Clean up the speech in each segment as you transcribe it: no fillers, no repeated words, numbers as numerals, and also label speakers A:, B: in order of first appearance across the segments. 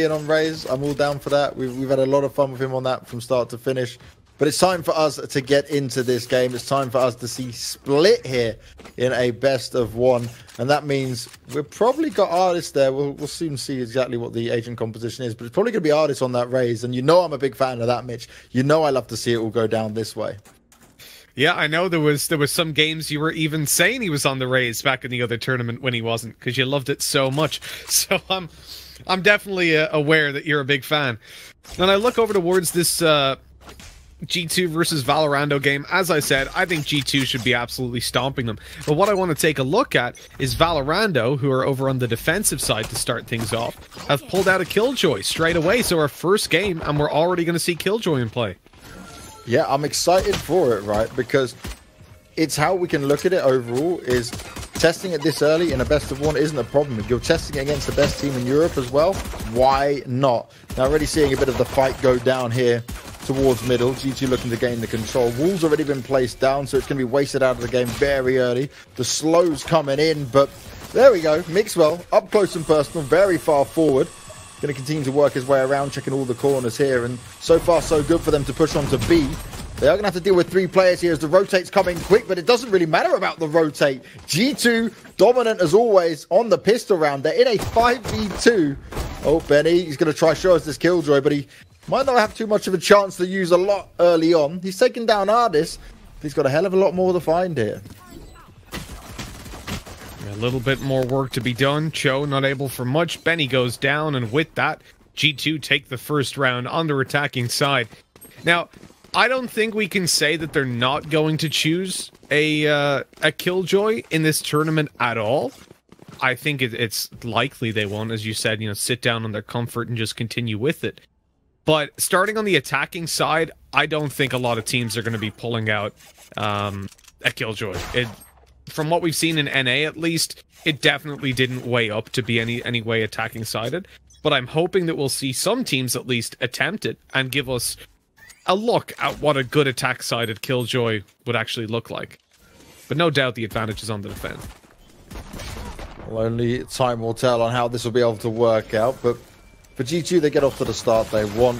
A: on Raze. I'm all down for that. We've had a lot of fun with him on that from start to finish. But it's time for us to get into this game. It's time for us to see Split here in a best of one. And that means we've probably got ardiis there. We'll soon see exactly what the agent composition is. But it's probably going to be ardiis on that Raze. And you know I'm a big fan of that, Mitch. You know I love to see it all go down this way.
B: Yeah, I know there was some games you were even saying he was on the Raze back in the other tournament when he wasn't, because you loved it so much. So I'm definitely aware that you're a big fan. When I look over towards this G2 versus Valorando game, as I said, I think G2 should be absolutely stomping them. But what I want to take a look at is Valorando, who are over on the defensive side to start things off, have pulled out a Killjoy straight away. So our first game, and we're already going to see Killjoy in play.
A: Yeah, I'm excited for it, right? Because it's how we can look at it overall is testing it this early in a best of one isn't a problem. If you're testing it against the best team in Europe as well, why not? Now, already seeing a bit of the fight go down here towards middle. G2 looking to gain the control. Wall's already been placed down, so it's going to be wasted out of the game very early. The slow's coming in, but there we go. Mixwell, up close and personal, very far forward. Going to continue to work his way around, checking all the corners here. And so far, so good for them to push on to B. They are going to have to deal with 3 players here as the rotate's coming quick, but it doesn't really matter about the rotate. G2, dominant as always on the pistol round. They're in a 5v2. Oh, Benny, he's going to try show us this Killjoy, but he might not have too much of a chance to use a lot early on. He's taken down ardiis. He's got a hell of a lot more to find here.
B: A little bit more work to be done. Cho not able for much. Benny goes down, and with that, G2 take the first round on their attacking side. Now, I don't think we can say that they're not going to choose a Killjoy in this tournament at all. I think it's likely they won't, as you said, sit down on their comfort and just continue with it. But starting on the attacking side, I don't think a lot of teams are going to be pulling out a Killjoy. From what we've seen in NA, at least, it definitely didn't weigh up to be any way attacking sided. But I'm hoping that we'll see some teams at least attempt it and give us a look at what a good attack-sided Killjoy would actually look like. But no doubt the advantage is on the defense.
A: Well, only time will tell on how this will be able to work out. But for G2, they get off to the start they want.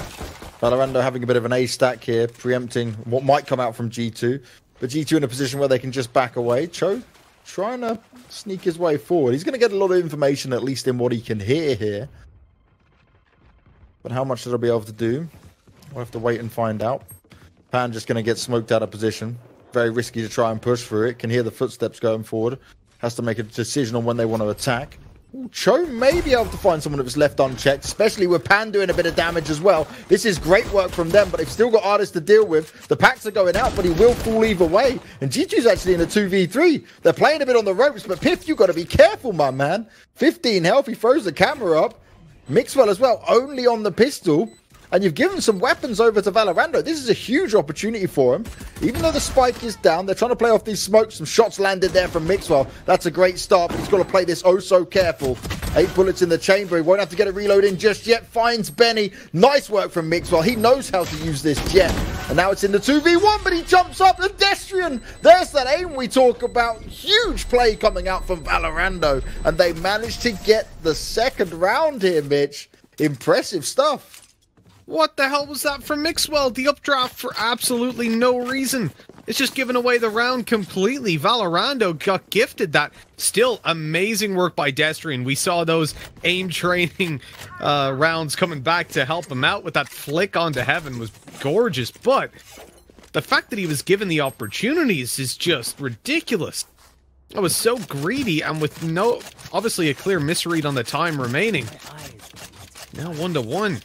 A: Valorando having a bit of an A stack here, preempting what might come out from G2. But G2 in a position where they can just back away. Cho trying to sneak his way forward. He's going to get a lot of information, at least in what he can hear here. But how much will he be able to do? We'll have to wait and find out. Pan just going to get smoked out of position. Very risky to try and push through it. Can hear the footsteps going forward. Has to make a decision on when they want to attack. Ooh, Cho may be able to find someone that was left unchecked, especially with Pan doing a bit of damage as well. This is great work from them, but they've still got ardiis to deal with. The packs are going out, but he will fall either way. And G2's actually in a 2v3. They're playing a bit on the ropes, but pyth, you've got to be careful, my man. 15 health, he throws the camera up. Mixwell as well, only on the pistol. And you've given some weapons over to Valorando. This is a huge opportunity for him. Even though the spike is down, they're trying to play off these smokes. Some shots landed there from Mixwell. That's a great start, but he's got to play this oh so careful. 8 bullets in the chamber. He won't have to get a reload in just yet. Finds Benny. Nice work from Mixwell. He knows how to use this Jett. And now it's in the 2v1, but he jumps up. The Destrian. There's that aim we talk about. Huge play coming out from Valorando. And they managed to get the second round here, Mitch. Impressive stuff.
B: What the hell was that from Mixwell? The updraft for absolutely no reason. It's just giving away the round completely. Valorando got gifted that. Still, amazing work by Destrian. We saw those aim training rounds coming back to help him out with that flick onto heaven was gorgeous. But the fact that he was given the opportunities is just ridiculous. I was so greedy and with no, obviously a clear misread on the time remaining. Now 1-1.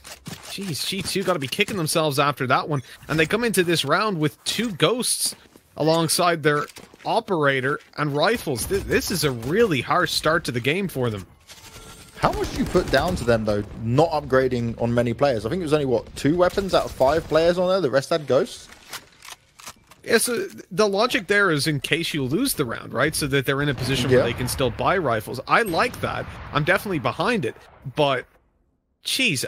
B: Jeez, G2 got to be kicking themselves after that one. And they come into this round with 2 ghosts alongside their operator and rifles. This is a really harsh start to the game for them.
A: How much do you put down to them, though, not upgrading on many players? I think it was only, what, 2 weapons out of 5 players on there? The rest had ghosts?
B: Yeah, so the logic there is in case you lose the round, right? So that they're in a position where they can still buy rifles. I like that. I'm definitely behind it. But jeez,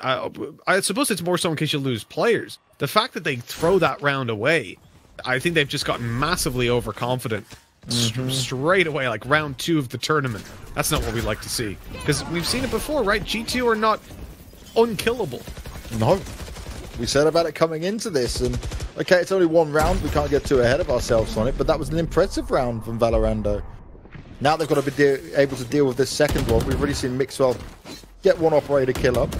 B: I suppose it's more so in case you lose players. The fact that they throw that round away, I think they've just gotten massively overconfident. Straight away, like round 2 of the tournament. That's not what we like to see. Because we've seen it before, right? G2 are not unkillable.
A: No. We said about it coming into this, and okay, it's only one round. We can't get too ahead of ourselves on it, but that was an impressive round from Valorando. Now they've got to be able to deal with this second one. We've already seen Mixwell get one operator kill up.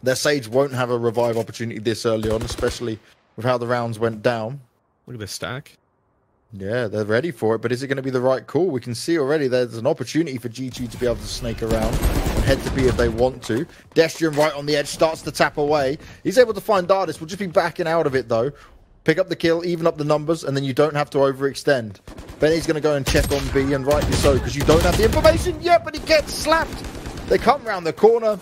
A: Their Sage won't have a revive opportunity this early on, especially with how the rounds went down.
B: Look at the stack.
A: Yeah, they're ready for it, but is it going to be the right call? We can see already there's an opportunity for G2 to be able to snake around and head to B if they want to. Destrian right on the edge starts to tap away. He's able to find ardiis. We'll just be backing out of it though. Pick up the kill, even up the numbers, and then you don't have to overextend. Benny's going to go and check on B, and rightly so, because you don't have the information yet, but he gets slapped. They come round the corner.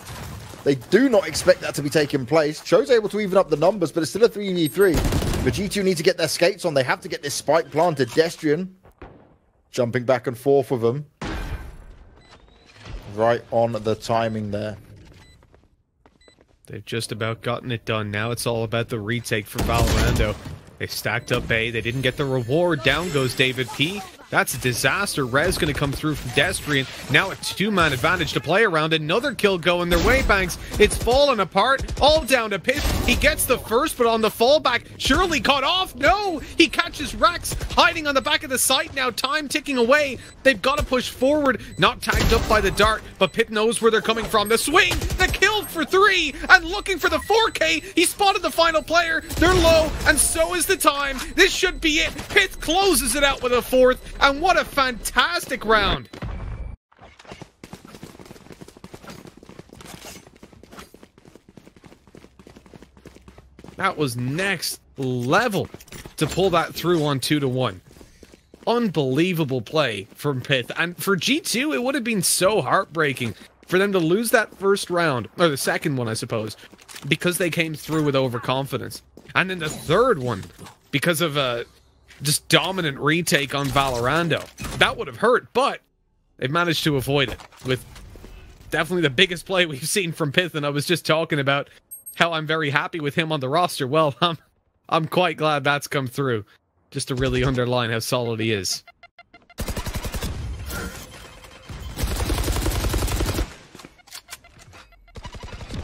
A: They do not expect that to be taking place. Cho's able to even up the numbers, but it's still a 3v3. But G2 need to get their skates on. They have to get this spike planted. Destrian jumping back and forth with them. Right on the timing there.
B: They've just about gotten it done. Now it's all about the retake for Valorando. They stacked up A. They didn't get the reward. Down goes davidp. That's a disaster. Raze going to come through from Destrian. Now a two-man advantage to play around. Another kill going their way, Banks. It's falling apart. All down to pyth. He gets the first, but on the fallback, surely caught off. No! He catches Rex, hiding on the back of the site now. Time ticking away. They've got to push forward. Not tagged up by the dart, but pyth knows where they're coming from. The swing, the kill for 3, and looking for the 4K. He spotted the final player. They're low, and so is the time. This should be it. pyth closes it out with a 4th. And what a fantastic round! That was next level to pull that through on 2-1. Unbelievable play from pyth. And for G2, it would have been so heartbreaking for them to lose that first round, or the second one, I suppose, because they came through with overconfidence. And then the third one, because of a just dominant retake on Valorando. That would have hurt, but they've managed to avoid it with definitely the biggest play we've seen from pyth. And I was just talking about how I'm very happy with him on the roster. Well, I'm quite glad that's come through, just to really underline how solid he is.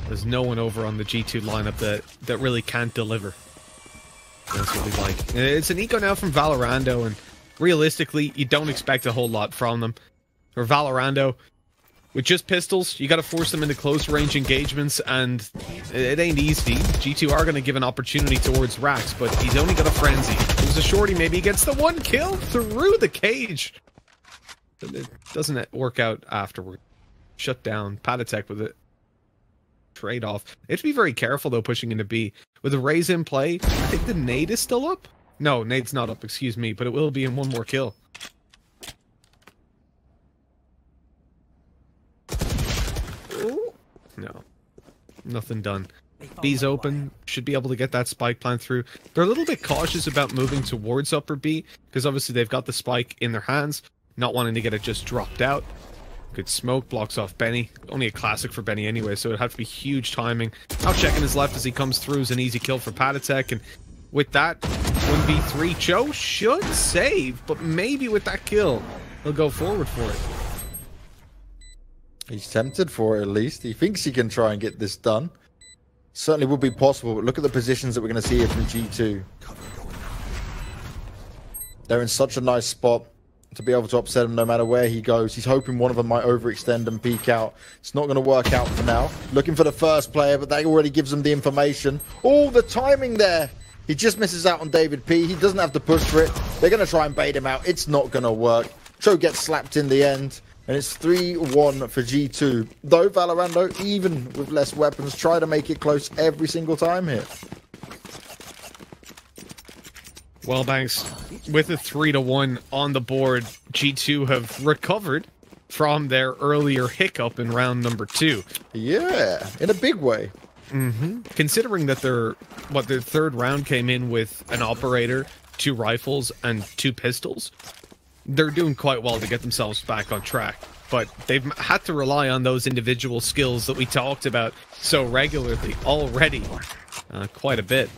B: There's no one over on the G2 lineup that really can't deliver. That's what we like. It's an eco now from Valorando, and realistically, you don't expect a whole lot from them. For Valorando, with just pistols, you got to force them into close range engagements, and it ain't easy. G2 are going to give an opportunity towards Rax, but he's only got a frenzy. There's a shorty, maybe he gets the 1 kill through the cage. But it doesn't work out afterward. Shut down. Patitek with it. Trade-off. They have to be very careful, though, pushing into B. With the Raze in play, I think the nade is still up? No, nade's not up, excuse me, but it will be in 1 more kill. Ooh. No. Nothing done. B's open. Should be able to get that spike plant through. They're a little bit cautious about moving towards upper B, because obviously they've got the spike in their hands, not wanting to get it just dropped out. Good smoke, blocks off Benny. Only a classic for Benny anyway, so it'd have to be huge timing. Now checking his left as he comes through is an easy kill for Patitek, and with that 1v3, Cho should save, but maybe with that kill, he'll go forward for it.
A: He's tempted for it at least. He thinks he can try and get this done. Certainly would be possible, but look at the positions that we're going to see here from G2. They're in such a nice spot to be able to upset him no matter where he goes. He's hoping one of them might overextend and peek out. It's not going to work out for now. Looking for the first player, but that already gives him the information. Oh, the timing there. He just misses out on davidp. He doesn't have to push for it. They're going to try and bait him out. It's not going to work. Cho gets slapped in the end, and it's 3-1 for G2. Though Valorando, even with less weapons, try to make it close every single time here.
B: Well, Banks, with a 3-1 on the board, G2 have recovered from their earlier hiccup in round number 2.
A: Yeah, in a big way.
B: Considering that their third round came in with an operator, 2 rifles, and 2 pistols, they're doing quite well to get themselves back on track. But they've had to rely on those individual skills that we talked about so regularly already, quite a bit.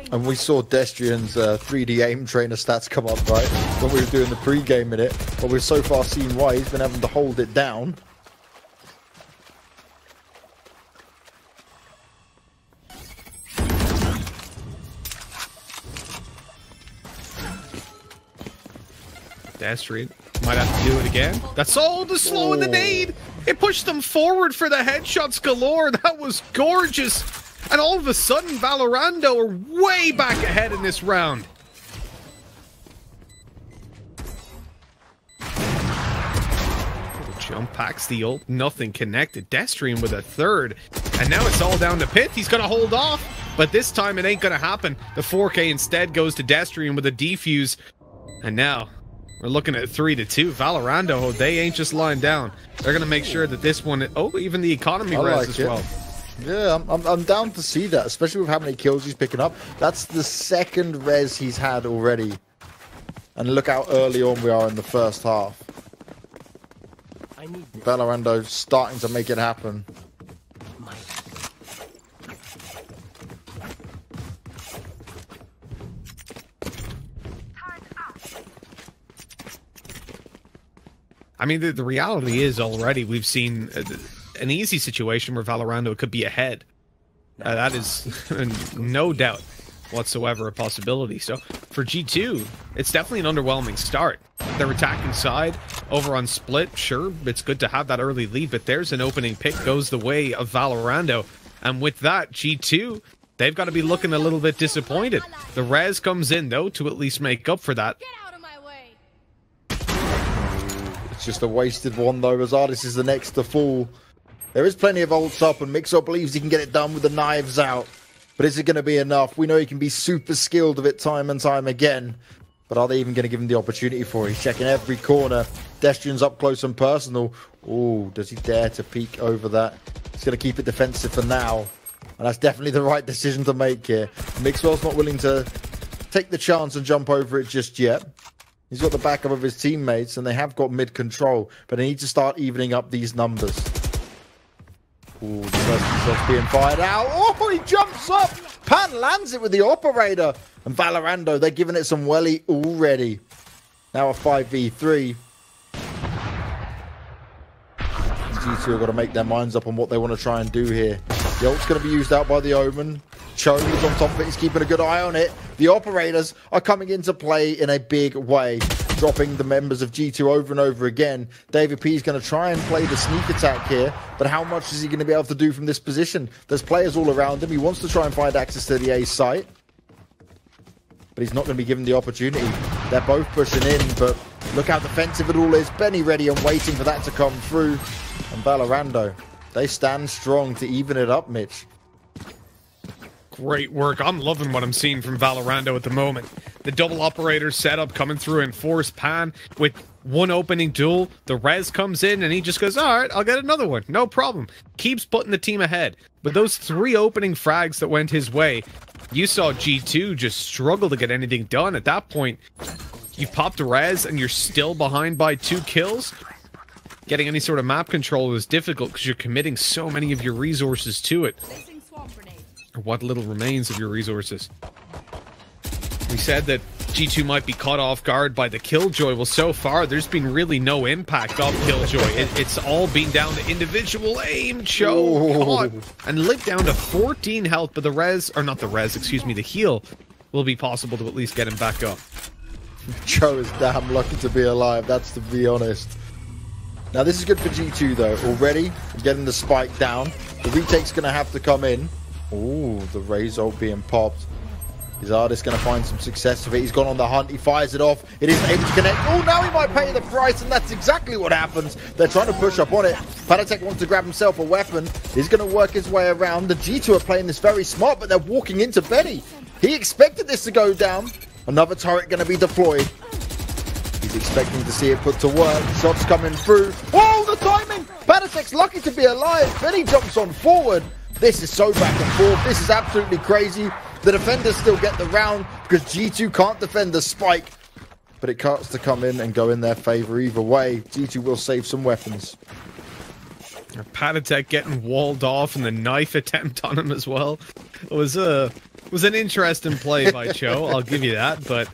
A: And we saw Destrian's 3D aim trainer stats come up, right, when we were doing the pre-game in it. But we've so far seen why he's been having to hold it down.
B: Destrian might have to do it again. That's all the slow in the nade. It pushed them forward for the headshots galore. That was gorgeous. And all of a sudden, Valorando are way back ahead in this round. Jump packs the ult, nothing connected. Destrian with a third. And now it's all down to pyth. He's going to hold off, but this time it ain't going to happen. The 4K instead goes to Destrian with a defuse. And now we're looking at 3-2. Valorando, they ain't just lying down. They're going to make sure that this one... Oh, even the economy res as well.
A: Yeah, I'm down to see that, especially with how many kills he's picking up. That's the second res he's had already. And look how early on we are in the first half. Valorando starting to make it happen.
B: I mean, the reality is already we've seen an easy situation where Valorando could be ahead. That is no doubt whatsoever a possibility. So for G2, it's definitely an underwhelming start. Their attacking side over on split, sure, it's good to have that early lead, but there's an opening pick goes the way of Valorando. And with that, G2, they've got to be looking a little bit disappointed. The res comes in, though, to at least make up for that.
C: Get out of my way.
A: It's just a wasted one, though, as ardiis is the next to fall. There is plenty of ults up, and Mixwell believes he can get it done with the knives out. But is it going to be enough? We know he can be super skilled with it time and time again. But are they even going to give him the opportunity for it? He's checking every corner. Destrian's up close and personal. Oh, does he dare to peek over that? He's going to keep it defensive for now. And that's definitely the right decision to make here. Mixwell's not willing to take the chance and jump over it just yet. He's got the backup of his teammates, and they have got mid control. But they need to start evening up these numbers. Ooh, the first shot's being fired out. Oh, he jumps up. Pan lands it with the operator. And Valorando, they're giving it some welly already. Now a 5v3. G2 have got to make their minds up on what they want to try and do here. The ult's going to be used out by the Omen. Cho is on top of it. He's keeping a good eye on it. The operators are coming into play in a big way, dropping the members of G2 over and over again. davidp is going to try and play the sneak attack here, but how much is he going to be able to do from this position? There's players all around him. He wants to try and find access to the A site, but he's not going to be given the opportunity. They're both pushing in, but look how defensive it all is. Benny ready and waiting for that to come through. And Valorando, they stand strong to even it up, Mitch.
B: Great work. I'm loving what I'm seeing from Valorando at the moment. The double operator setup coming through in force pan with one opening duel. The res comes in and he just goes, all right, I'll get another one. No problem. Keeps putting the team ahead. But those 3 opening frags that went his way, you saw G2 just struggle to get anything done. At that point, you popped a res and you're still behind by 2 kills. Getting any sort of map control is difficult because you're committing so many of your resources to it. Or what little remains of your resources. We said that G2 might be caught off guard by the Killjoy. Well, so far, there's been really no impact of Killjoy. It's all been down to individual aim. Cho caught and lived down to 14 health, but the res, or not the res, excuse me, the heal will be possible to at least get him back up.
A: Cho is damn lucky to be alive, that's to be honest. Now, this is good for G2, though. Already getting the spike down. The retake's going to have to come in. Ooh, the Raze ult being popped. Is ardiis going to find some success with it? He's gone on the hunt. He fires it off. It isn't able to connect. Oh, now he might pay the price, and that's exactly what happens. They're trying to push up on it. Patitek wants to grab himself a weapon. He's going to work his way around. The G2 are playing this very smart, but they're walking into Benny. He expected this to go down. Another turret going to be deployed. He's expecting to see it put to work. Shots coming through. Oh, the timing! Patitek's lucky to be alive. Benny jumps on forward. This is so back and forth. This is absolutely crazy. The defenders still get the round because G2 can't defend the spike. But it starts to come in and go in their favor either way. G2 will save some weapons.
B: Patitek getting walled off and the knife attempt on him as well. It was an interesting play by Cho, I'll give you that, but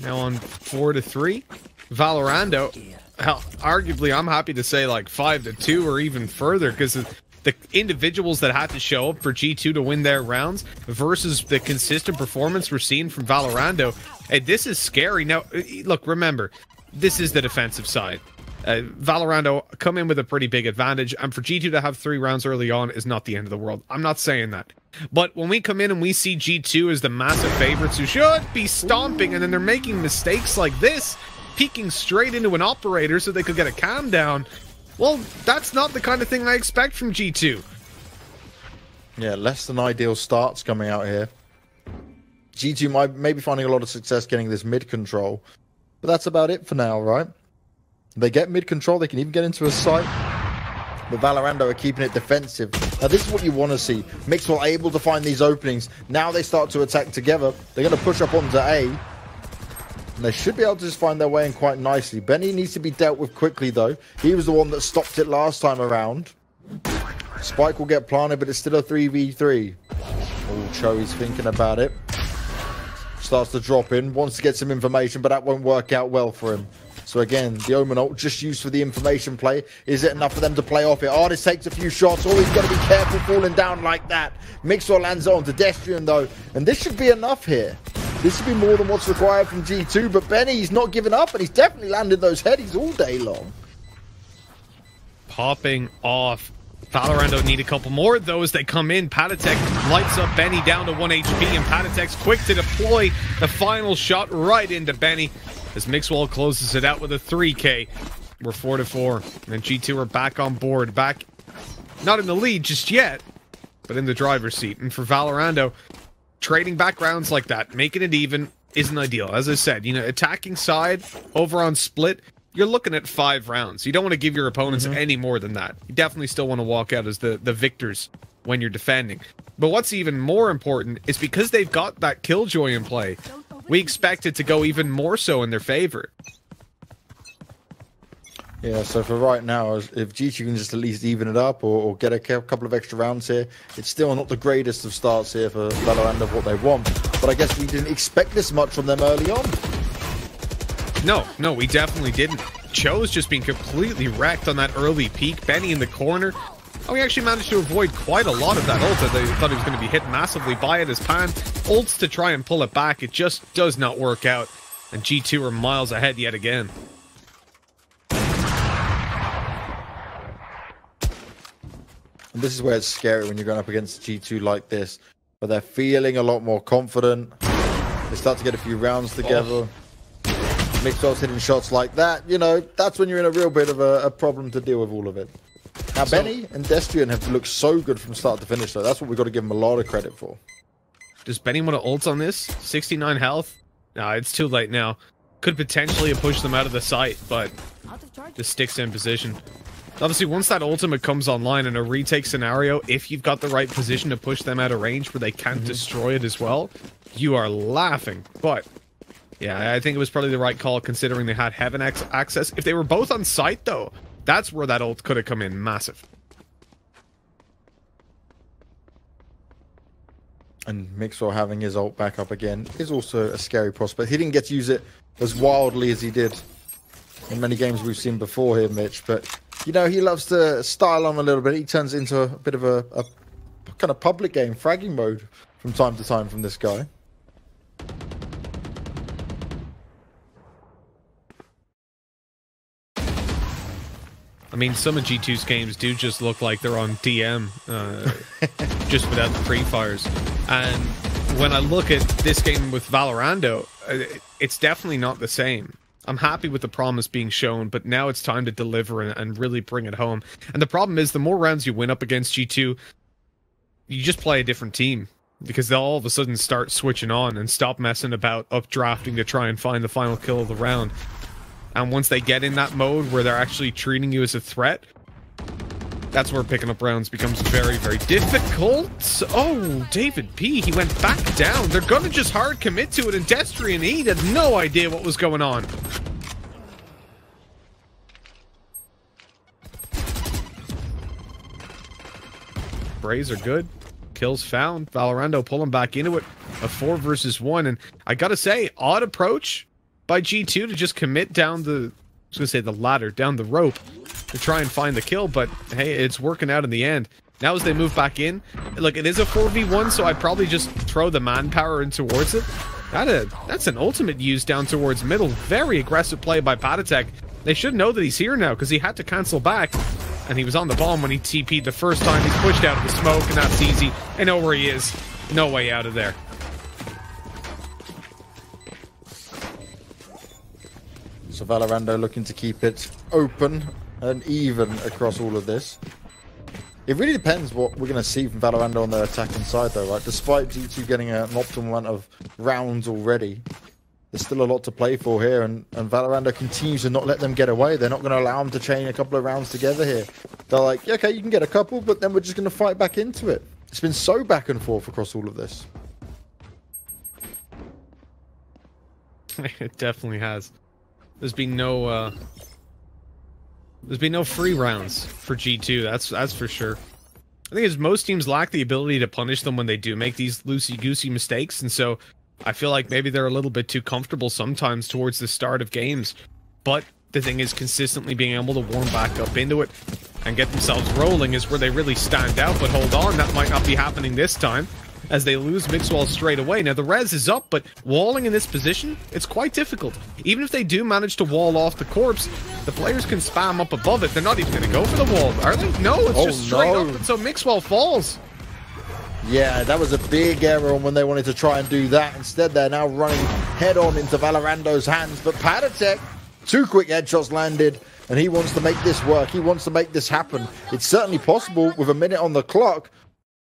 B: now on 4-3. Valorando, hell, arguably I'm happy to say like 5-2 or even further, because the the individuals that had to show up for G2 to win their rounds versus the consistent performance we're seeing from Valorando. Hey, this is scary. Now, look, remember, this is the defensive side. Valorando come in with a pretty big advantage, and for G2 to have 3 rounds early on is not the end of the world. I'm not saying that. But when we come in and we see G2 as the massive favorites who should be stomping, and then they're making mistakes like this, peeking straight into an operator so they could get a cam down, well, that's not the kind of thing I expect from G2.
A: Yeah, less than ideal starts coming out here. G2 may be finding a lot of success getting this mid control, but that's about it for now, right? They get mid control, they can even get into a site, but Valorando are keeping it defensive. Now this is what you want to see. Mixwell able to find these openings. Now they start to attack together. They're going to push up onto A, and they should be able to just find their way in quite nicely. Benny needs to be dealt with quickly though. He was the one that stopped it last time around. Spike will get planted, but it's still a 3v3. Oh, Cho's thinking about it. Starts to drop in, wants to get some information, but that won't work out well for him. So again, the Omen ult just used for the information play. Is it enough for them to play off it? ardiis takes a few shots. Always got to be careful falling down like that. Mixwell lands it onto Destrian though. And this should be enough here. This should be more than what's required from G2. But Benny's not giving up, and he's definitely landed those headies all day long.
B: Popping off. Valorando need a couple more of those. They come in. Patitek lights up Benny down to 1 HP, and Patitek's quick to deploy the final shot right into Benny as Mixwell closes it out with a 3K. We're 4-4, and G2 are back on board. Back, not in the lead just yet, but in the driver's seat. And for Valorando, trading back rounds like that, making it even, isn't ideal. As I said, you know, attacking side over on split, you're looking at 5 rounds. You don't want to give your opponents any more than that. You definitely still want to walk out as the victors when you're defending. But what's even more important is because they've got that Killjoy in play, we expect it to go even more so in their favor.
A: Yeah, so for right now, if G2 can just at least even it up or get a couple of extra rounds here, it's still not the greatest of starts here for Valorant of what they want. But I guess we didn't expect this much from them early on.
B: No, we definitely didn't. Cho's just being completely wrecked on that early peak. Benny in the corner. Oh, we actually managed to avoid quite a lot of that ult. They thought he was going to be hit massively by it as Pan ults to try and pull it back. It just does not work out. And G2 are miles ahead yet again.
A: And this is where it's scary when you're going up against G2 like this. But they're feeling a lot more confident. They start to get a few rounds together. Mixwell's hitting shots like that. You know, that's when you're in a real bit of a problem to deal with all of it. Now, Benny and Destrian have looked so good from start to finish, though. That's what we've got to give them a lot of credit for.
B: Does Benny want to ult on this? 69 health? No, it's too late now. Could potentially have pushed them out of the site, but just sticks in position. Obviously, once that ultimate comes online in a retake scenario, if you've got the right position to push them out of range where they can't destroy it as well, you are laughing. But yeah, I think it was probably the right call considering they had heaven access. If they were both on site, though, that's where that ult could have come in massive.
A: And Mixwell having his ult back up again is also a scary prospect. He didn't get to use it as wildly as he did in many games we've seen before here, Mitch. But, you know, he loves to style on a little bit. He turns into a bit of a kind of public game, fragging mode from time to time from this guy.
B: I mean, some of G2's games do just look like they're on DM, just without the pre-fires. And when I look at this game with Valorando, it's definitely not the same. I'm happy with the promise being shown, but now it's time to deliver and really bring it home. And the problem is, the more rounds you win up against G2, you just play a different team. Because they'll all of a sudden start switching on and stop messing about updrafting to try and find the final kill of the round. And once they get in that mode where they're actually treating you as a threat, that's where picking up rounds becomes very, very difficult. Oh, davidp, he went back down. They're going to just hard commit to it, and Destrian, he had no idea what was going on. Raze are good. Kills found. Valorando pulling back into it. A 4 versus 1. And I gotta say, odd approach by G2 to just commit down the, I was gonna say the ladder, down the rope to try and find the kill, but hey, it's working out in the end. Now as they move back in, look, it is a 4v1, so I'd probably just throw the manpower in towards it. That's an ultimate use down towards middle. Very aggressive play by Patitek. They should know that he's here now, because he had to cancel back. And he was on the bomb when he TP'd the first time. He's pushed out of the smoke, and that's easy. I know where he is. No way out of there.
A: So Valorando looking to keep it open and even across all of this. It really depends what we're going to see from Valorando on their attacking side, though, right? Despite G2 getting an optimal amount of rounds already, there's still a lot to play for here, and Valorando continues to not let them get away. They're not going to allow them to chain a couple of rounds together here. They're like, yeah, okay, you can get a couple, but then we're just going to fight back into it. It's been so back and forth across all of this.
B: It definitely has. There's been no free rounds for G2. That's for sure. I think as most teams lack the ability to punish them when they do make these loosey-goosey mistakes, and so I feel like maybe they're a little bit too comfortable sometimes towards the start of games. But the thing is, consistently being able to warm back up into it and get themselves rolling is where they really stand out. But hold on, that might not be happening this time, as they lose Mixwell straight away. Now, the res is up, but walling in this position, it's quite difficult. Even if they do manage to wall off the corpse, the players can spam up above it. They're not even going to go for the wall, are they? No, it's just straight up, and so Mixwell falls.
A: Yeah, that was a big error when they wanted to try and do that. Instead, they're now running head-on into Valorando's hands. But Patitek, 2 quick headshots landed, and he wants to make this work. He wants to make this happen. It's certainly possible with a minute on the clock,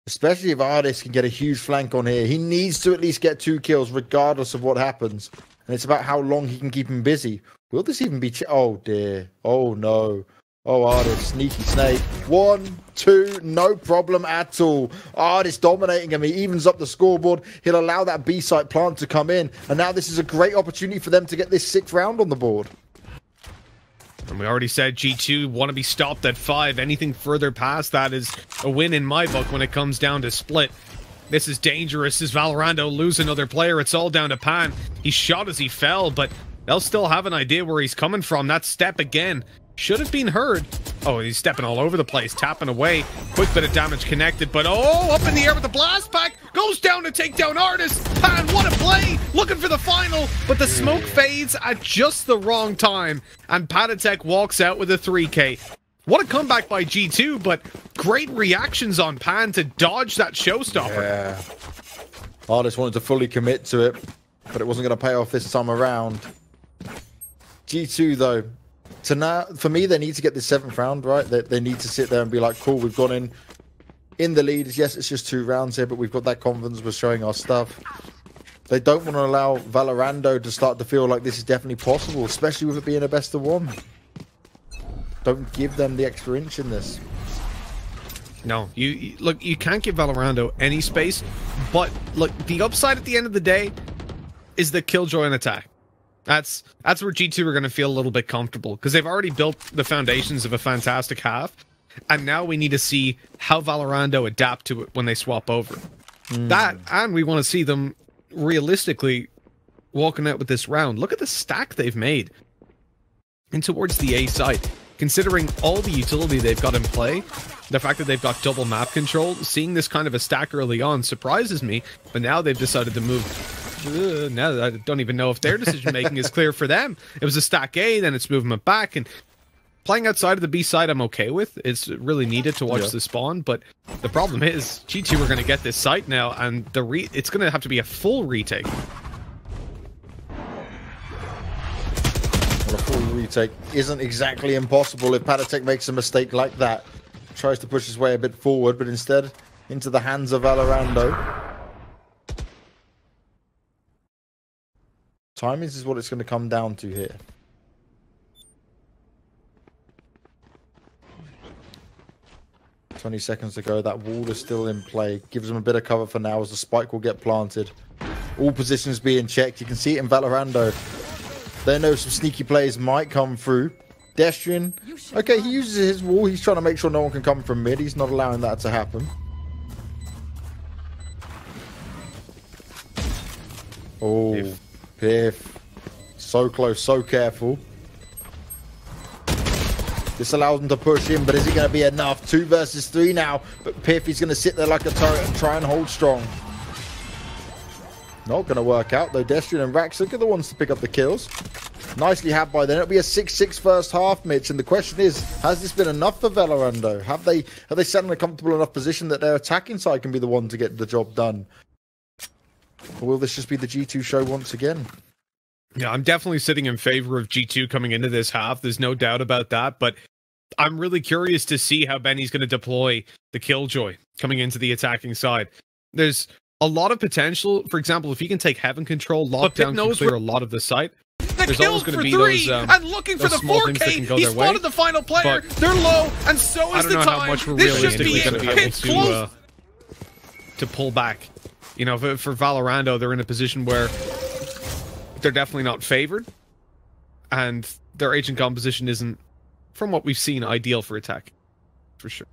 A: especially if ardiis can get a huge flank on here. He needs to at least get 2 kills, regardless of what happens. And it's about how long he can keep him busy. Will this even be... Oh, dear. Oh, no. Oh, ardiis, sneaky snake. 1, 2, no problem at all. ardiis dominating him. He evens up the scoreboard. He'll allow that B site plant to come in. And now this is a great opportunity for them to get this 6th round on the board.
B: And we already said G2 want to be stopped at 5. Anything further past that is a win in my book when it comes down to split. This is dangerous as Valorando lose another player. It's all down to Pan. He shot as he fell, but they'll still have an idea where he's coming from. That step again should have been heard. Oh, he's stepping all over the place, tapping away. Quick bit of damage connected, but oh, up in the air with the blast pack. Goes down to take down ardiis. Pan, what a play. Looking for the final, but the smoke fades at just the wrong time. And Patitek walks out with a 3K. What a comeback by G2, but great reactions on Pan to dodge that showstopper.
A: Yeah. ardiis wanted to fully commit to it, but it wasn't going to pay off this time around. G2, though, so now, for me, they need to get this 7th round, right? They need to sit there and be like, cool, we've gone in the lead. Yes, it's just 2 rounds here, but we've got that confidence. We're showing our stuff. They don't want to allow Valorando to start to feel like this is definitely possible, especially with it being a best of 1. Don't give them the extra inch in this.
B: No, look, you can't give Valorando any space, but look, the upside at the end of the day is the Killjoy and attack. That's where G2 are going to feel a little bit comfortable, because they've already built the foundations of a fantastic half, and now we need to see how Valorando adapt to it when they swap over. That, and we want to see them realistically walking out with this round. Look at the stack they've made in towards the A side. Considering all the utility they've got in play, the fact that they've got double map control, seeing this kind of a stack early on surprises me, but now they've decided to move... now I don't even know if their decision making is clear for them. It was a stack A, then it's movement back, and playing outside of the B side I'm okay with. It's really needed to watch the spawn, but the problem is G2 are going to get this site now, and it's going to have to be a full retake.
A: Well, a full retake isn't exactly impossible if Patitek makes a mistake like that. Tries to push his way a bit forward, but instead into the hands of Valorando. Timings is what it's going to come down to here. $20 seconds to go. That wall is still in play. Gives them a bit of cover for now as the spike will get planted. All positions being checked. You can see it in Valorando. They know some sneaky plays might come through. Destrian. Okay, he uses his wall. He's trying to make sure no one can come from mid. He's not allowing that to happen. Oh, pyth. So close, so careful. This allows them to push in, but is it going to be enough? 2 versus 3 now, but pyth is going to sit there like a turret and try and hold strong. Not going to work out, though. Destrian and Raze are the ones to pick up the kills. Nicely had by then. It'll be a 6-6 first half, Mitch. And the question is, has this been enough for Valorando? Have they set in a comfortable enough position that their attacking side can be the one to get the job done? Or will this just be the G2 show once again?
B: Yeah, I'm definitely sitting in favor of G2 coming into this half. There's no doubt about that. But I'm really curious to see how Benny's going to deploy the Killjoy coming into the attacking side. There's a lot of potential. For example, if he can take Heaven Control, lockdown can clear a lot of the site.
C: The kills for 3 and looking for the 4K. He spotted the final player. They're low, and so is the time.
B: I don't know how much we're realistically going to be able to pull back. You know, for Valorando, they're in a position where they're definitely not favored, and their agent composition isn't, from what we've seen, ideal for attack, for sure.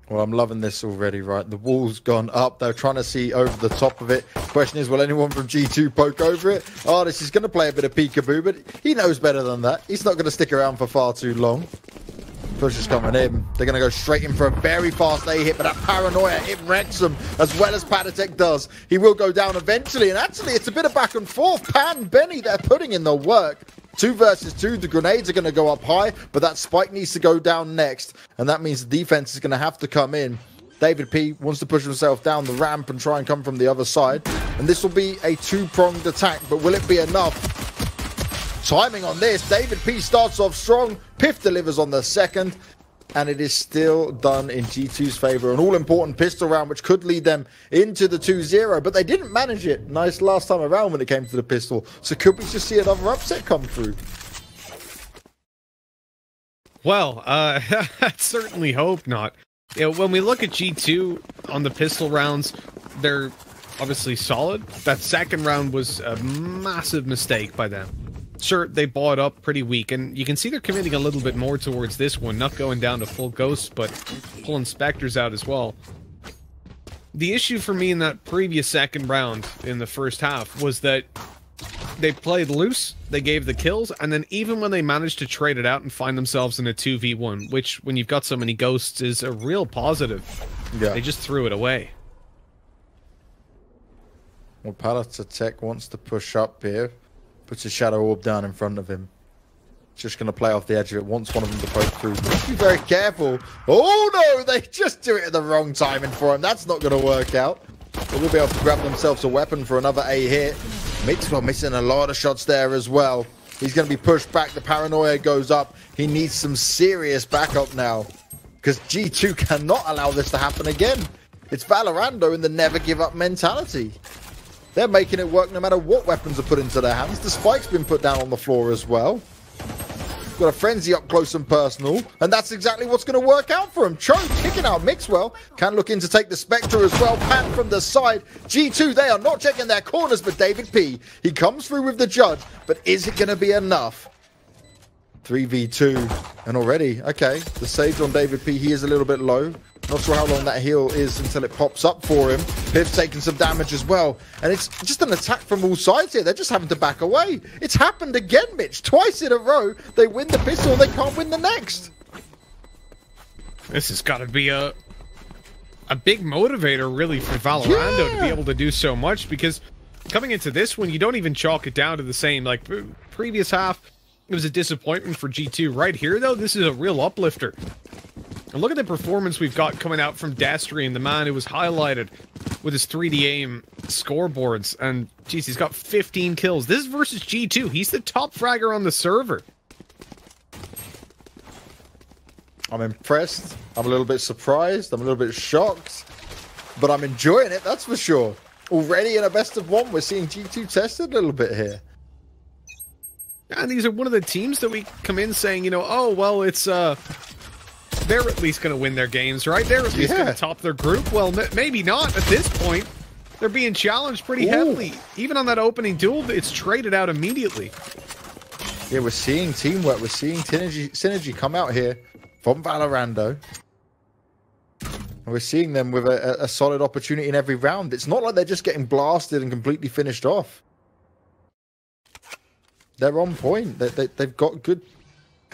A: Well, I'm loving this already, right? The wall's gone up. They're trying to see over the top of it. Question is, will anyone from G2 poke over it? ardiis is going to play a bit of peekaboo, but he knows better than that. He's not going to stick around for far too long. Push is coming in. They're going to go straight in for a very fast A hit, but that paranoia, it wrecks them as well as Patitek does. He will go down eventually, and actually, it's a bit of back and forth. Pan, Benny, they're putting in the work. 2 versus 2, the grenades are going to go up high, but that spike needs to go down next, and that means the defense is going to have to come in. davidp wants to push himself down the ramp and try and come from the other side, and this will be a 2-pronged attack, but will it be enough? Timing on this, davidp starts off strong, pyth delivers on the second, and it is still done in G2's favor. An all-important pistol round, which could lead them into the 2-0, but they didn't manage it nice last time around when it came to the pistol. So could we just see another upset come through?
B: Well, I certainly hope not. You know, when we look at G2 on the pistol rounds, they're obviously solid. That second round was a massive mistake by them. Sure, they bought up pretty weak, and you can see they're committing a little bit more towards this one, not going down to full ghosts, but pulling specters out as well. The issue for me in that previous second round in the first half was that they played loose, they gave the kills, and then even when they managed to trade it out and find themselves in a 2v1, which, when you've got so many ghosts, is a real positive, they just threw it away.
A: Well, Patitek wants to push up here. Puts a shadow orb down in front of him. Just going to play off the edge of it. Wants one of them to poke through. Must be very careful. Oh no, they just do it at the wrong timing for him. That's not going to work out. They will be able to grab themselves a weapon for another A hit. Mixwell missing a lot of shots there as well. He's going to be pushed back. The paranoia goes up. He needs some serious backup now, because G2 cannot allow this to happen again. It's Valorando in the never give up mentality. They're making it work no matter what weapons are put into their hands. The spike's been put down on the floor as well. Got a frenzy up close and personal, and that's exactly what's going to work out for him. Cho kicking out Mixwell. Can look in to take the Spectre as well. Pan from the side. G2, they are not checking their corners, but davidp, he comes through with the judge, but is it going to be enough? 3v2, and already, okay, the sage on davidp, he is a little bit low. Not sure how long that heal is until it pops up for him. pyth's taking some damage as well. And it's just an attack from all sides here. They're just having to back away. It's happened again, Mitch. Twice in a row. They win the pistol and they can't win the next.
B: This has got to be a big motivator, really, for Valorando to be able to do so much. Because coming into this one, you don't even chalk it down to the same. Like, previous half, it was a disappointment for G2. Right here, though, this is a real uplifter. And look at the performance we've got coming out from Destrian, the man who was highlighted with his 3D aim scoreboards. And, geez, he's got 15 kills. This is versus G2. He's the top fragger on the server.
A: I'm impressed. I'm a little bit surprised. I'm a little bit shocked. But I'm enjoying it, that's for sure. Already in a best of one, we're seeing G2 tested a little bit here.
B: And these are one of the teams that we come in saying, you know, oh, well, it's... they're at least going to win their games, right? They're at least going to top their group. Well, maybe not at this point. They're being challenged pretty heavily. Even on that opening duel, it's traded out immediately.
A: Yeah, we're seeing teamwork. We're seeing synergy come out here from Valorando. And we're seeing them with a solid opportunity in every round. It's not like they're just getting blasted and completely finished off. They're on point. They've got good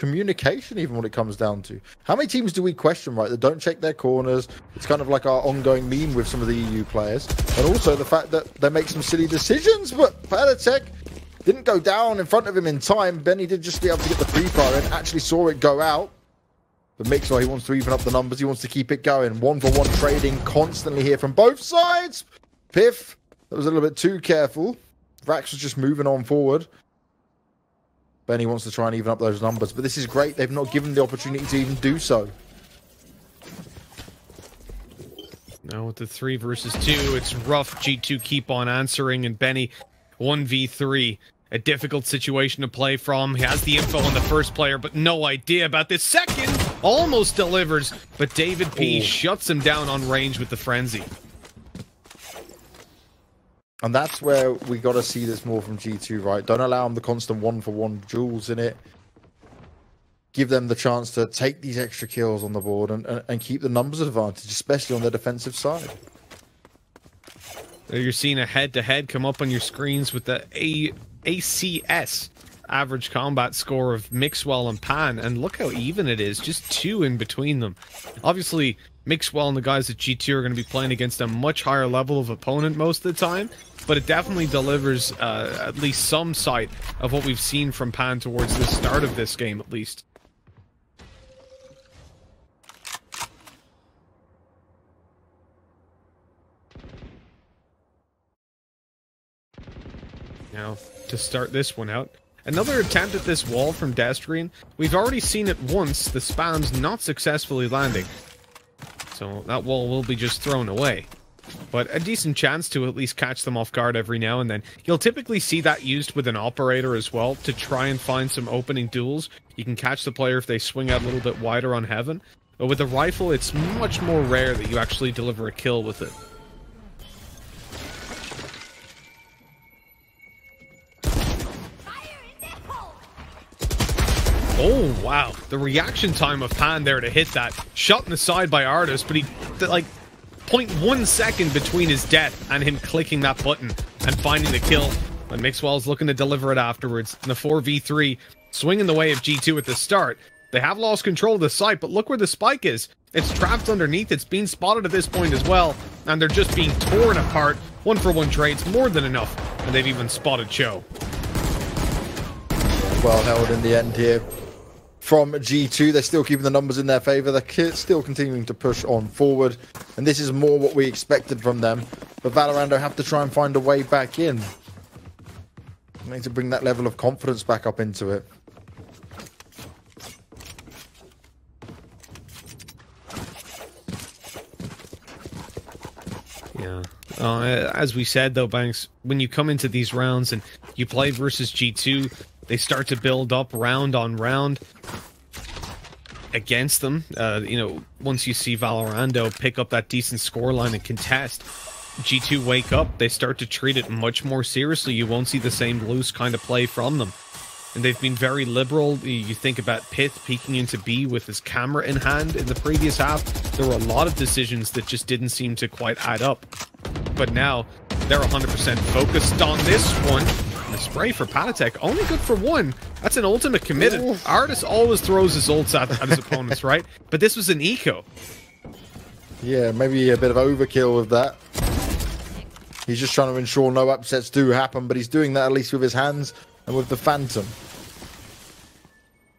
A: communication, even when it comes down to. How many teams do we question, right, that don't check their corners? It's kind of like our ongoing meme with some of the EU players. And also the fact that they make some silly decisions, but Patitek didn't go down in front of him in time. Benny did just be able to get the pre-fire and actually saw it go out. But Mixwell, he wants to even up the numbers. He wants to keep it going. 1-for-1 trading constantly here from both sides. pyth, that was a little bit too careful. Rax was just moving on forward. Benny wants to try and even up those numbers. But this is great. They've not given the opportunity to even do so.
B: Now with the 3 versus 2, it's rough. G2 keep on answering, and Benny 1v3. A difficult situation to play from. He has the info on the first player, but no idea about the second. Almost delivers, but davidp shuts him down on range with the frenzy.
A: And that's where we got to see this more from G2, right? Don't allow them the constant 1-for-1 duels in it. Give them the chance to take these extra kills on the board and keep the numbers advantage, especially on their defensive side.
B: There you're seeing a head-to-head come up on your screens with the ACS, average combat score of Mixwell and Pan, and look how even it is, just 2 in between them. Obviously, Mixwell and the guys at G2 are going to be playing against a much higher level of opponent most of the time, but it definitely delivers at least some sight of what we've seen from Pan towards the start of this game, at least. Now, to start this one out, another attempt at this wall from Destrian. We've already seen it once, the spam's not successfully landing. So that wall will be just thrown away. But a decent chance to at least catch them off guard every now and then. You'll typically see that used with an operator as well, to try and find some opening duels. You can catch the player if they swing out a little bit wider on heaven. But with a rifle, it's much more rare that you actually deliver a kill with it. Oh, wow. The reaction time of Pan there to hit that. Shot in the side by ardiis, but he, like, 0.1 second between his death and him clicking that button and finding the kill. But Mixwell's looking to deliver it afterwards. In the 4v3, swinging the way of G2 at the start. They have lost control of the site, but look where the spike is. It's trapped underneath. It's being spotted at this point as well. And they're just being torn apart. 1-for-1 trades, more than enough. And they've even spotted Cho.
A: Well held in the end here from G2. They're still keeping the numbers in their favor. They're still continuing to push on forward, and this is more what we expected from them. But Valorando have to try and find a way back in. They need to bring that level of confidence back up into it.
B: Yeah. As we said though, Banks, when you come into these rounds and you play versus G2, they start to build up round on round against them. You know, once you see Valorando pick up that decent scoreline and contest, G2 wake up, they start to treat it much more seriously. You won't see the same loose kind of play from them. And they've been very liberal. You think about pyth peeking into B with his camera in hand in the previous half. There were a lot of decisions that just didn't seem to quite add up. But now, they're 100% focused on this one. And the spray for Patitek, only good for 1. That's an ultimate committed. ardiis always throws his ults at his opponents, right? But this was an eco.
A: Yeah, maybe a bit of overkill with that. He's just trying to ensure no upsets do happen, but he's doing that at least with his hands and with the Phantom.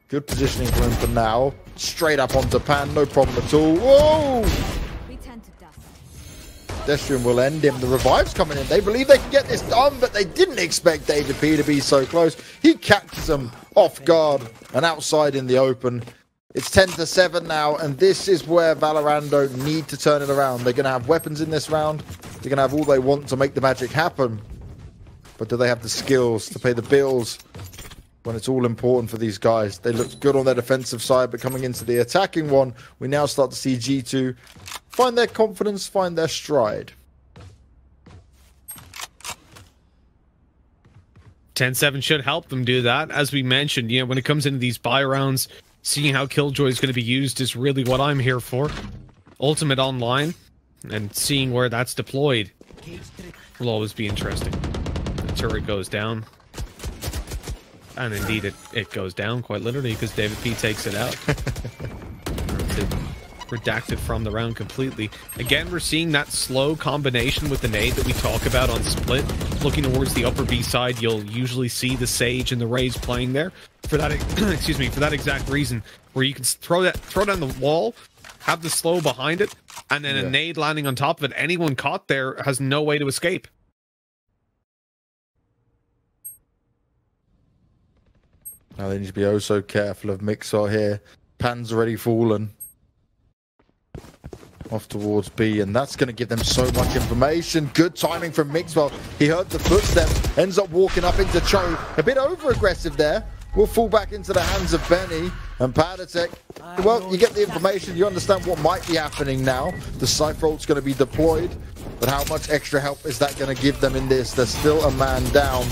A: Good positioning for him for now. Straight up onto Pan, no problem at all. Whoa! Destrian will end him. The revive's coming in. They believe they can get this done, but they didn't expect davidp to be so close. He catches them off guard and outside in the open. It's 10-7 now, and this is where Valorando need to turn it around. They're going to have weapons in this round. They're going to have all they want to make the magic happen. But do they have the skills to pay the bills when it's all important for these guys? They looked good on their defensive side, but coming into the attacking one, we now start to see G2 find their confidence, find their stride.
B: 10-7 should help them do that. As we mentioned, you know, when it comes into these buy rounds, seeing how Killjoy is going to be used is really what I'm here for. Ultimate online, and seeing where that's deployed will always be interesting. The turret goes down. And indeed, it goes down quite literally because davidp takes it out. Redacted from the round completely. Again, we're seeing that slow combination with the nade that we talk about on split. Looking towards the upper B side, you'll usually see the Sage and the Raze playing there for that excuse me, for that exact reason, where you can throw down the wall, have the slow behind it, and then a nade landing on top of it. Anyone caught there has no way to escape.
A: Now they need to be oh so careful of Mixwell here. Pan's already fallen. Off towards B, and that's going to give them so much information. Good timing from Mixwell. He heard the footsteps, ends up walking up into Cho. A bit over-aggressive there. Will fall back into the hands of Benny and Patitek. Well, you get the information. You understand what might be happening now. The Cypher ult's going to be deployed, but how much extra help is that going to give them in this? There's still a man down.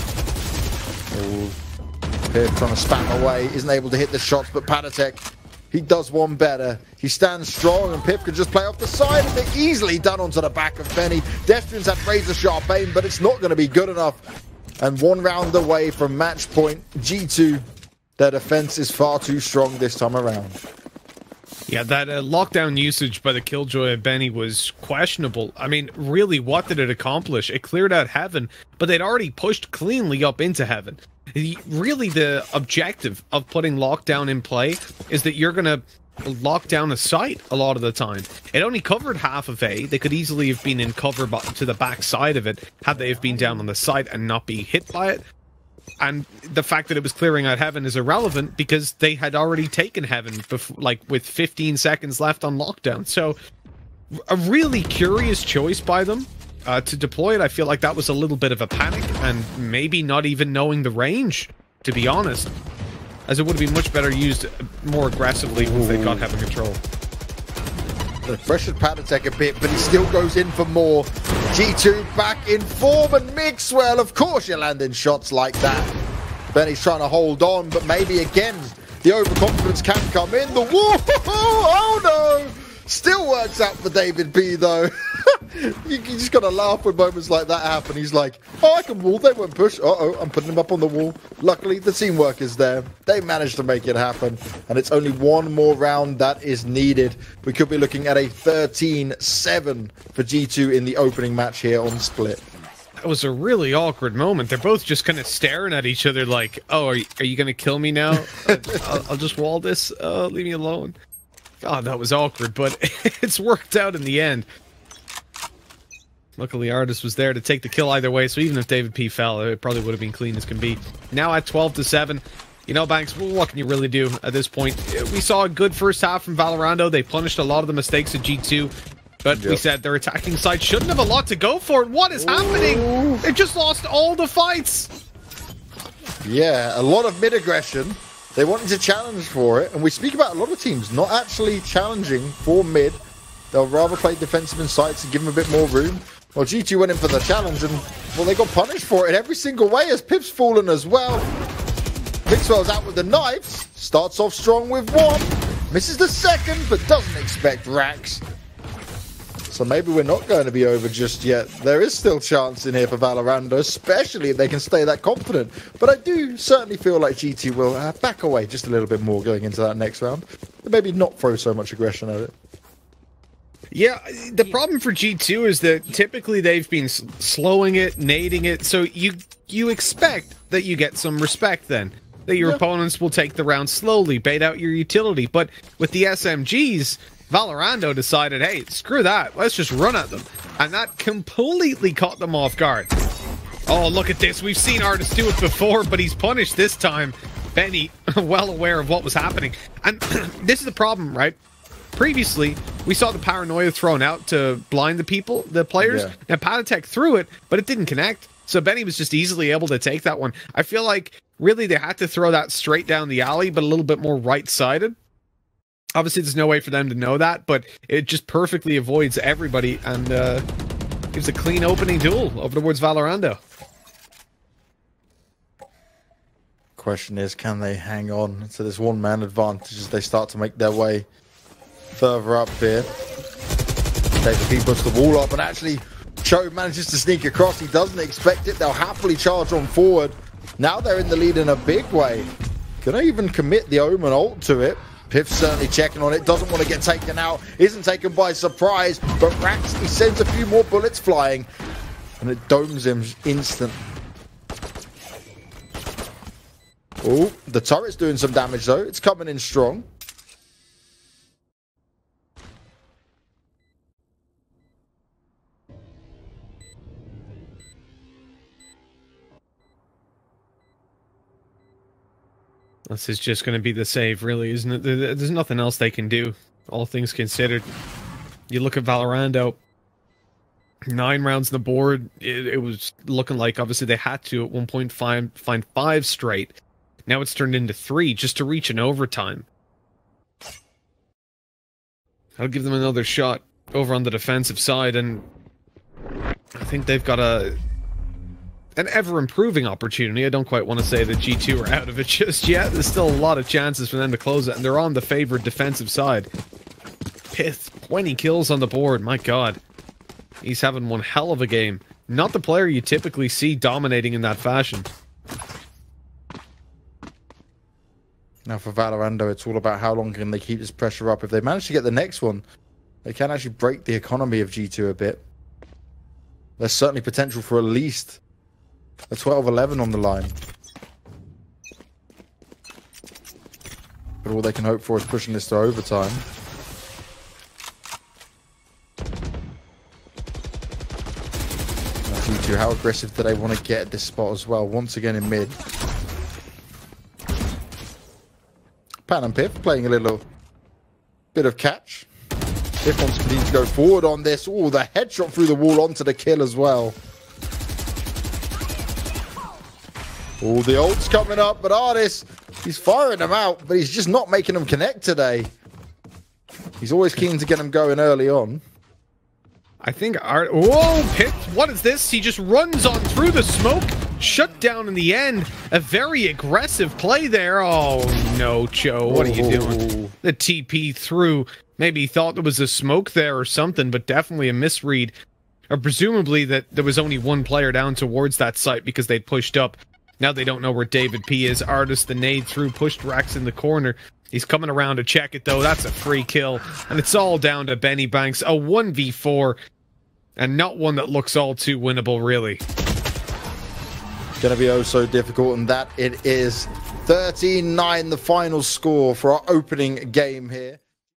A: Pyth trying to spam away. Isn't able to hit the shots, but Patitek, he does one better. He stands strong, and Pyth could just play off the side, and they're easily done onto the back of Benny. Destrian's had razor sharp aim, but it's not going to be good enough. And 1 round away from match point. G2, their defense is far too strong this time around.
B: Yeah, that lockdown usage by the Killjoy of Benny was questionable. I mean, really, what did it accomplish? It cleared out Heaven, but they'd already pushed cleanly up into Heaven. Really, the objective of putting lockdown in play is that you're going to lock down a site a lot of the time. It only covered half of A. They could easily have been in cover to the back side of it had they have been down on the site and not be hit by it. And the fact that it was clearing out Heaven is irrelevant because they had already taken Heaven like with 15 seconds left on lockdown. So a really curious choice by them to deploy it. I feel like that was a little bit of a panic and maybe not even knowing the range, to be honest, as it would have been much better used more aggressively once they got Heaven control.
A: They pressured Patitek a bit, but he still goes in for more. G2 back in form, and Mixwell, of course you're landing shots like that. Benny's trying to hold on, but maybe again, the overconfidence can come in. The wall, oh no! Still works out for davidp though. You just gotta laugh when moments like that happen. He's like, oh, I can wall, they won't push. Uh-oh, I'm putting him up on the wall. Luckily, the teamwork is there. They managed to make it happen, and it's only 1 more round that is needed. We could be looking at a 13-7 for G2 in the opening match here on Split.
B: That was a really awkward moment. They're both just kind of staring at each other like, oh, are you going to kill me now? I'll just wall this. Leave me alone. God, that was awkward, but it's worked out in the end. Luckily, ardiis was there to take the kill either way, so even if davidp fell, it probably would have been clean as can be. Now at 12-7, you know, Banks, well, what can you really do at this point? We saw a good first half from Valorando. They punished a lot of the mistakes of G2, but we said their attacking side shouldn't have a lot to go for. What is happening? They just lost all the fights.
A: Yeah, a lot of mid-aggression. They wanted to challenge for it, and we speak about a lot of teams not actually challenging for mid. They'll rather play defensive in sites and give them a bit more room. Well, G2 went in for the challenge, and, well, they got punished for it in every single way as Pyth's fallen as well. Mixwell's out with the knives. Starts off strong with 1. Misses the second, but doesn't expect racks. So maybe we're not going to be over just yet. There is still chance in here for Valorando, especially if they can stay that confident. But I do certainly feel like G2 will back away just a little bit more going into that next round. And maybe not throw so much aggression at it.
B: Yeah, the problem for G2 is that typically they've been slowing it, nading it, so you expect that you get some respect then. That your opponents will take the round slowly, bait out your utility. But with the SMGs, Valorando decided, hey, screw that, let's just run at them. And that completely caught them off guard. Oh, look at this, we've seen ardiis do it before, but he's punished this time. Benny, well aware of what was happening. And this is the problem, right? Previously, we saw the paranoia thrown out to blind the players. Yeah. Now, Patitek threw it, but it didn't connect. So Benny was just easily able to take that one. I feel like, really, they had to throw that straight down the alley, but a little bit more right-sided. Obviously, there's no way for them to know that, but it just perfectly avoids everybody and gives a clean opening duel over towards Valorando.
A: Question is, can they hang on to this one-man advantage as they start to make their way further up here? davidp puts the wall up, and actually Cho manages to sneak across. He doesn't expect it. They'll happily charge on forward. Now they're in the lead in a big way. Gonna even commit the Omen ult to it. pyth certainly checking on it, doesn't want to get taken out, isn't taken by surprise, but Raze, he sends a few more bullets flying, and it domes him instant. Oh, the turret's doing some damage though, it's coming in strong.
B: This is just going to be the save, really, isn't it? There's nothing else they can do, all things considered. You look at Valorando, 9 rounds on the board. It was looking like, obviously, they had to at one point find 5 straight. Now it's turned into 3 just to reach an overtime. I'll give them another shot over on the defensive side, and I think they've got an ever-improving opportunity. I don't quite want to say that G2 are out of it just yet. There's still a lot of chances for them to close it, and they're on the favored defensive side. pyth, 20 kills on the board. My god. He's having one hell of a game. Not the player you typically see dominating in that fashion.
A: Now for Valorando, it's all about how long can they keep this pressure up. If they manage to get the next one, they can actually break the economy of G2 a bit. There's certainly potential for at least a 12-11 on the line. But all they can hope for is pushing this to overtime. Now G2, how aggressive do they want to get at this spot as well? Once again in mid. Pan and pyth playing a little bit of catch. pyth wants to continue to go forward on this. Oh, the headshot through the wall onto the kill as well. Oh, the ult's coming up, but ardiis, he's firing them out, but he's just not making them connect today. He's always keen to get them going early on.
B: I think whoa, pyth, what is this? He just runs on through the smoke, shut down in the end. A very aggressive play there. Oh no, Cho, what are you doing? The TP through. Maybe he thought there was a smoke there or something, but definitely a misread. Or presumably that there was only one player down towards that site because they'd pushed up. Now they don't know where davidp is. ardiis, the nade through, pushed Rax in the corner. He's coming around to check it, though. That's a free kill. And it's all down to Benny Banks. A 1v4. And not one that looks all too winnable, really.
A: Going to be oh so difficult, and that it is. 13-9 the final score for our opening game here.